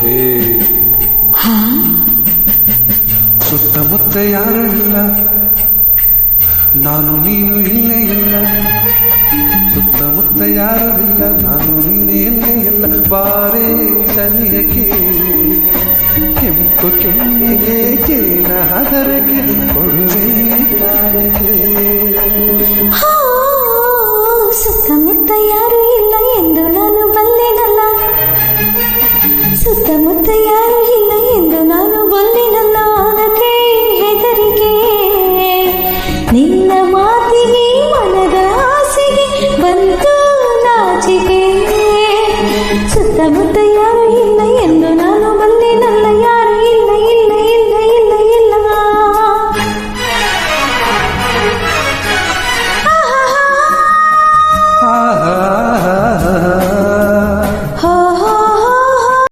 ಬೇರೆ. ಸುತ್ತಮುತ್ತ ಯಾರು ಇಲ್ಲ, ನಾನು ನೀನು ಇಲ್ಲೇ ಇಲ್ಲ. ಸುತ್ತಮುತ್ತ ಯಾರು ಇಲ್ಲ, ನಾನು ನೀನೇ ಇಲ್ಲೇ ಇಲ್ಲ. ಬಾರೇ ಸನಿಹಕ್ಕೆ ಕೆಂಪು ಕೆನ್ನಿಗೆ ಕೇನ ಹದರಕ್ಕೆ ಕೊಡುವೆ ಕಾಣಿಗೆ. ಸುತ್ತಮುತ್ತ ಯಾರು ಇಲ್ಲ ಎಂದು ನಾನು ಬಲ್ಲೆನಲ್ಲ, ಸುತ್ತಮುತ್ತ ಯಾರು ಇಲ್ಲ ಎಂದು ನಾನು ಬಲ್ಲೆನಲ್ಲ. ಅದಕ್ಕೆ ಹೆದರಿಕೆ ನಿನ್ನ ಮಾತಿಗೆ ಮನದ ಆಸೆಗೆ ಬಂತು ನಾಚಿಕೆ. ಸುತ್ತಮುತ್ತ